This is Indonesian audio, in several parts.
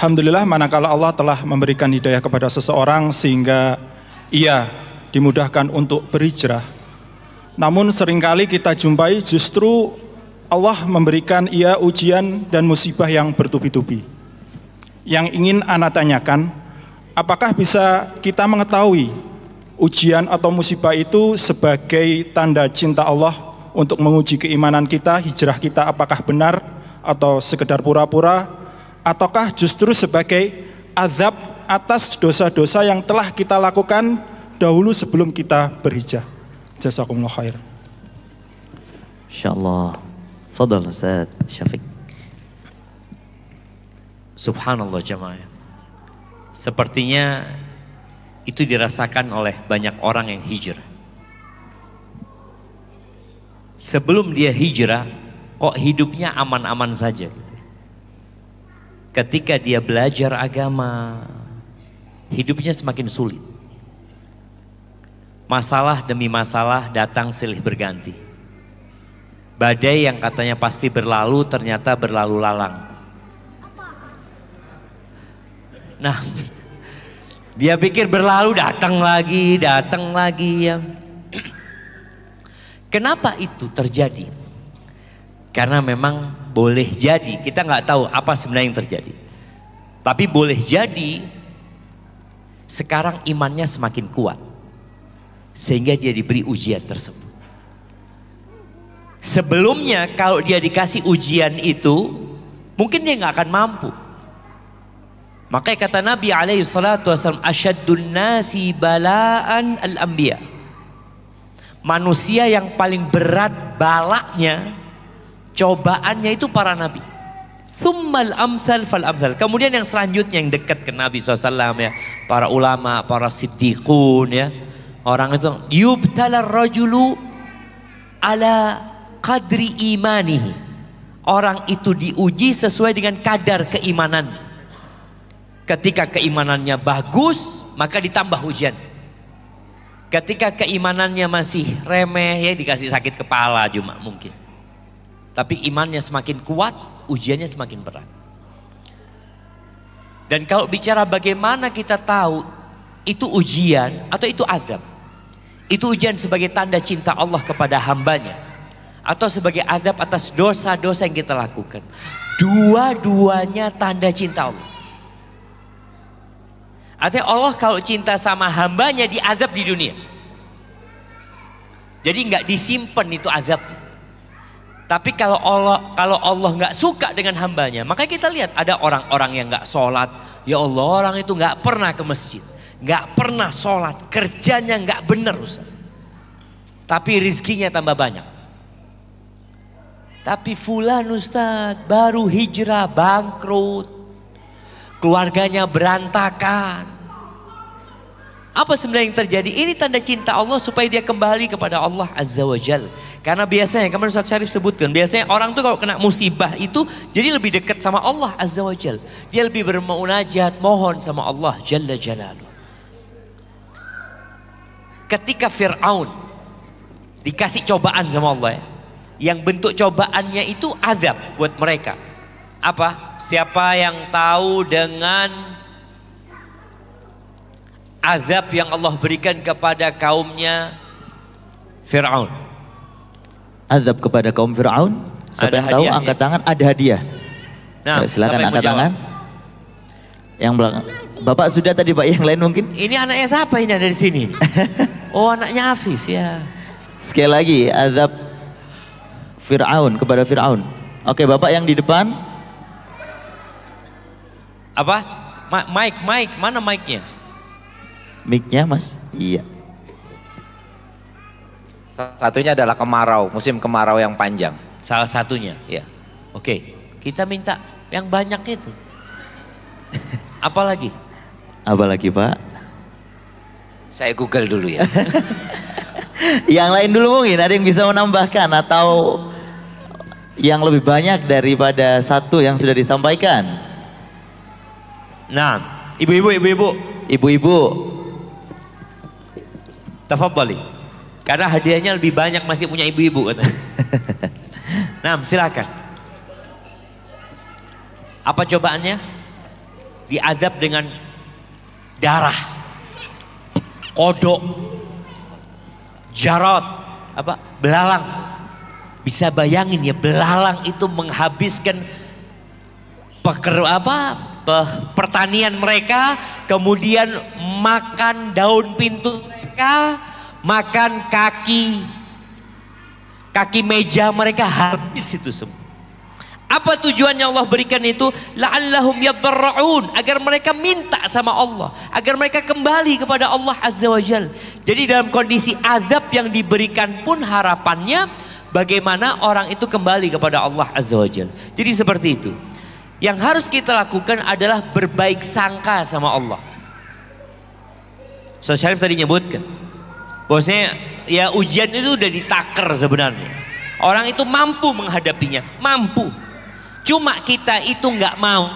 Alhamdulillah manakala Allah telah memberikan hidayah kepada seseorang sehingga ia dimudahkan untuk berhijrah. Namun seringkali kita jumpai justru Allah memberikan ia ujian dan musibah yang bertubi-tubi. Yang ingin ana tanyakan, apakah bisa kita mengetahui ujian atau musibah itu sebagai tanda cinta Allah untuk menguji keimanan kita, hijrah kita apakah benar atau sekedar pura-pura, ataukah justru sebagai azab atas dosa-dosa yang telah kita lakukan dahulu sebelum kita berhijrah. Jazakumullah khair. Insyaallah. Fadhal Ustaz Syafiq. Subhanallah jemaah. Sepertinya itu dirasakan oleh banyak orang yang hijrah. Sebelum dia hijrah, kok hidupnya aman-aman saja. Ketika dia belajar agama, hidupnya semakin sulit. Masalah demi masalah datang silih berganti. Badai yang katanya pasti berlalu, ternyata berlalu lalang. Nah, dia pikir berlalu, datang lagi ya. Kenapa itu terjadi? Karena memang boleh jadi, kita nggak tahu apa sebenarnya yang terjadi. Tapi boleh jadi sekarang imannya semakin kuat sehingga dia diberi ujian tersebut. Sebelumnya kalau dia dikasih ujian itu mungkin dia nggak akan mampu. Makanya kata Nabi alaihi salatu wasallam, asyaddun nasi bala'an al-anbiya. Manusia yang paling berat balaknya, cobaannya itu para nabi. Thummal amsal fal amsal. Kemudian yang selanjutnya yang dekat ke Nabi SAW ya, para ulama, para siddiqun ya. Orang itu yubtalar rajulu ala qadri imanihi. Orang itu diuji sesuai dengan kadar keimanan. Ketika keimanannya bagus, maka ditambah ujian. Ketika keimanannya masih remeh, ya dikasih sakit kepala cuma mungkin. Tapi imannya semakin kuat, ujiannya semakin berat. Dan kalau bicara bagaimana kita tahu itu ujian atau itu azab. Itu ujian sebagai tanda cinta Allah kepada hambanya. Atau sebagai azab atas dosa-dosa yang kita lakukan. Dua-duanya tanda cinta Allah. Artinya Allah kalau cinta sama hambanya diazab di dunia. Jadi nggak disimpan itu azabnya. Tapi kalau Allah nggak suka dengan hambanya, maka kita lihat ada orang-orang yang nggak sholat. Ya Allah, orang itu nggak pernah ke masjid, nggak pernah sholat, kerjanya nggak benar Ustaz. Tapi rizkinya tambah banyak. Tapi fulan Ustaz baru hijrah bangkrut, keluarganya berantakan. Apa sebenarnya yang terjadi? Ini tanda cinta Allah supaya dia kembali kepada Allah Azza wa Jal. Karena biasanya, kemarin Ustaz Syarif sebutkan, biasanya orang tuh kalau kena musibah itu jadi lebih dekat sama Allah Azza wa Jal. Dia lebih bermunajat, mohon sama Allah Jalla Jalaluh. Ketika Fir'aun dikasih cobaan sama Allah ya, yang bentuk cobaannya itu azab buat mereka. Apa? Siapa yang tahu dengan azab yang Allah berikan kepada kaumnya Fir'aun? Azab kepada kaum Fir'aun. Siapa yang tahu angkat tangan, ada hadiah. Nah, silakan angkat tangan. Yang belakang. Bapak sudah tadi Pak, yang lain mungkin? Ini anaknya siapa ini ada di sini? Oh, anaknya Afif ya. Sekali lagi, azab Fir'aun kepada Fir'aun. Oke, Bapak yang di depan. Apa? Mic, mana mic-nya? Mic-nya Mas? Iya. Satunya adalah kemarau, musim kemarau yang panjang. Salah satunya. Ya. Oke, kita minta yang banyak itu. Apalagi? Apalagi Pak? Saya Google dulu ya. Yang lain dulu mungkin ada yang bisa menambahkan atau yang lebih banyak daripada satu yang sudah disampaikan. Nah, ibu-ibu. Ibu-ibu. Tafadhali. Karena hadiahnya lebih banyak masih punya ibu-ibu katanya. Nah, silakan. Apa cobaannya? diazab dengan darah, kodok, jarot, belalang. Bisa bayangin ya, belalang itu menghabiskan pertanian mereka, kemudian makan daun pintu mereka, makan kaki meja mereka, habis itu semua. Apa tujuannya Allah berikan itu? La'allahum yadarra'un, agar mereka minta sama Allah, agar mereka kembali kepada Allah Azza wa Jal. Jadi dalam kondisi azab yang diberikan pun harapannya bagaimana orang itu kembali kepada Allah Azza wa Jal. Jadi seperti itu. Yang harus kita lakukan adalah berbaik sangka sama Allah. Ustaz Syarif tadi nyebutkan bahwasanya ya ujian itu udah ditaker sebenarnya. Orang itu mampu menghadapinya, mampu. Cuma kita itu nggak mau.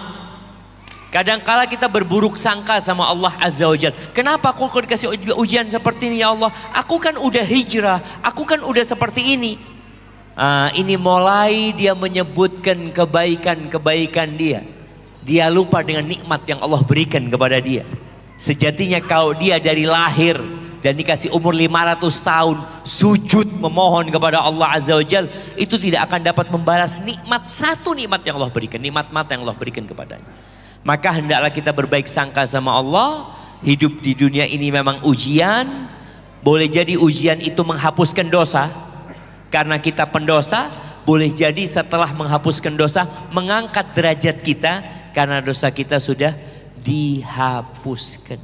Kadangkala kita berburuk sangka sama Allah Azza wa Jalla. Kenapa aku dikasih ujian seperti ini ya Allah? Aku kan udah hijrah, aku kan udah seperti ini. Ini mulai dia menyebutkan kebaikan-kebaikan dia. Dia lupa dengan nikmat yang Allah berikan kepada dia. Sejatinya kalau dia dari lahir dan dikasih umur 500 tahun sujud memohon kepada Allah Azza wa Jal, itu tidak akan dapat membalas satu nikmat yang Allah berikan, nikmat mata yang Allah berikan kepadanya. Maka hendaklah kita berbaik sangka sama Allah. Hidup di dunia ini memang ujian. Boleh jadi ujian itu menghapuskan dosa karena kita pendosa. Boleh jadi setelah menghapuskan dosa mengangkat derajat kita karena dosa kita sudah dihapuskan.